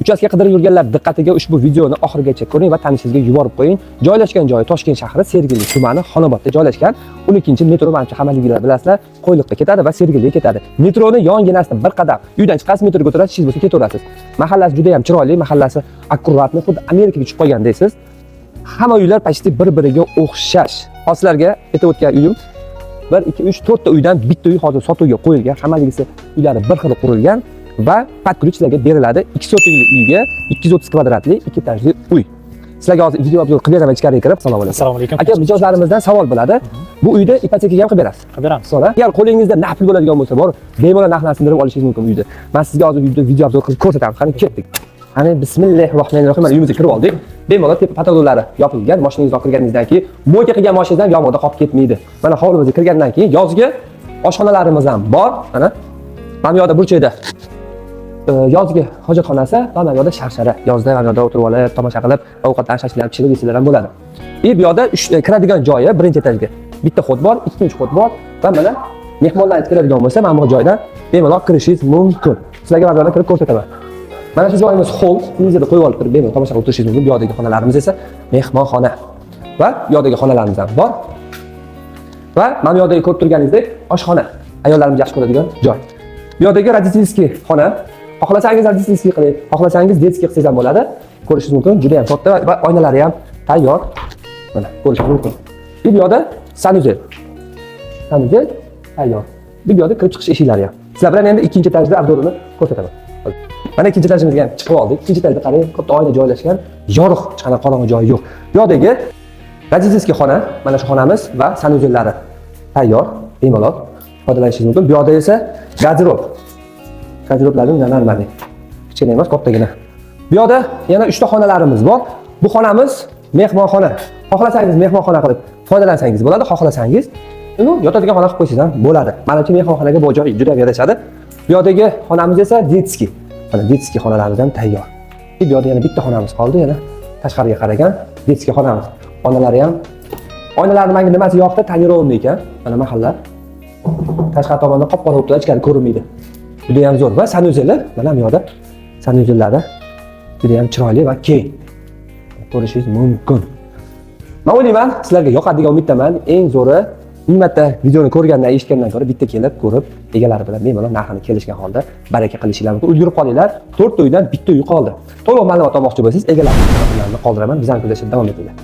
Uchastka qidirib yurganlar diqqatiga ushbu videoni oxirigacha ko'ring va tanishingizga yuborib qo'ying. Joylashgan joyi Toshkent shahri, Sergeli tumani, Xonobodda joylashgan. 12-metro manimcha hammaligilar bilasizlar, Qo'yliqqa ketadi va Sergeliga ketadi. Metroni yonginasidan bir qadam uydan chiqasiz, metroga o'tirasiz, ishingiz bo'lsa ketaverasiz. Mahallasi juda ham chiroyli, mahallasi akkuratni, xuddi Amerikaga tushib qolgan deysiz. Hamma uylar почти bir-biriga o'xshash. Hozirlarga aytib o'tgan uyim 1, 2, 3, 4 ta uydan bitta uy hozir sotuvga qo'yilgan. Hammaligi uylari bir xil qurilgan va под ключ sizlarga beriladi. 2 sotikli uyga 230 kvadratli 2 etajli uy. Sizlarga hozir video obzor qilib beraman, ichkariga kirib. Assalomu alaykum. Assalomu alaykum. Aka, mijozlarimizdan savol bo'ladi. Bu uyda ipotekaga ham qilib berasiz? Qilib beramiz. So'ra, agar qo'lingizda naqd bo'ladigan bo'lsa, bor, bemalol naqdni sindirib olishingiz mumkin uyda. Men sizga hozir uyda video obzor qilib ko'rsataman. Qani ketdik. Qani bismillahirrohmanirrohim. Mana uyimizga kirib oldik. Bemalol tepa patololari yopilgan. Mashinangizga kirganingizdan keyin mo'yka qilgan mashinangizdan yomg'irda qolib ketmaydi. Mana hovlimizga kirgandan keyin yozgi oshxonalarimiz ham bor. Mana bu yoqda burchakda yozgi hojatxonasi, mana bu yoqda sharshara. Yozda mana bu yoqda o'tirib olib, tomosha qilib, ovqatdan shashilab pishirib yesalar ham bo'ladi. Bu yoqda kiradigan joyi birinchi etajga bitta xot bor, ikkinchi xot bor va mana mehmonlar kiradigan bo'lsa, mana bu joydan bemalol kirishingiz mumkin. Sizlarga mana bu yerdan kirib ko'rsataman. Mana shu joyimiz hol, televizorda qo'yib olib turib, bemalol tomosha qilib o'tirishingiz mumkin. Bu yoqdagi xonalarimiz esa mehmonxona va bu yoqdagi xonalarimiz ham bor. Va mana bu yoqdagi ko'rib turganingizdek oshxona, ayollarimiz yaxshi ko'radigan joy. Bu yoqdagi родительский xona. Xohlasangiz родительский qiling, xohlasangiz детский qilsangiz ham bo'ladi. Ko'rishingiz mumkin. Juda ham katta va oynalari ham tayyor. Mana ko'rishingiz mumkin. Bu yoqda sanuzel. Sanuzel tayyor. Bu yoqda kirib chiqish eshiklari ham. Sizlar bilan endi ikkinchi etajda obzorini ko'rsataman. Mana ikkinchi etajimizga ham chiqib oldik. Ikkinchi etajda qarang, katta oyna joylashgan, yorug', hech qanaqa qorong'i joyi yo'q. Bu yoqdagi родительский xona, mana shu xonamiz va sanuzellari tayyor, bemalol foydalanishingiz mumkin. Bu yoqda esa garderob. Garderoblarning normalni. Kichkina emas, kattagina. Bu yoqda yana 3 ta xonalarimiz bor. Bu xonamiz mehmonxona. Xohlasangiz mehmonxona qilib foydalansangiz bo'ladi, xohlasangiz uni yotadigan xona qilib qo'ysangiz ham bo'ladi. Mana shu mehmonxonaga bu joy juda yarashadi. Bu yoqdagi xonamiz esa детский. Mana детский xonalarimiz ham tayyor. Bu yoqda yana bitta xonamiz qoldi, yana tashqariga qaragan детский xonamiz. Oynalari ham. Oynalarning menga nimasi yoqdi? Tonirovni ekan. Mana mahalla. Tashqari tomonda qop-qora o'tib ichkari ko'rinmaydi. Juda ham zo'r va sanuzeli, mana bu yoqda sanuzellari juda ham chiroyli va keng. Ko'rishingiz mumkin. Men o'ylayman, sizlarga yoqadigan umiddaman. Eng zo'ri qiymatda videoni ko'rgandan, eshitgandan ko'ra bitta kelib, ko'rib, egalari bilan bemalol narxini kelishgan holda baraka qilishinglar mumkin. Ulgurib qolinglar. 4 ta uydan bitta uy qoldi. To'liq ma'lumot olmoqchi bo'lsangiz, egalarni qoldiraman. Bizdan kuzatishda davom etinglar.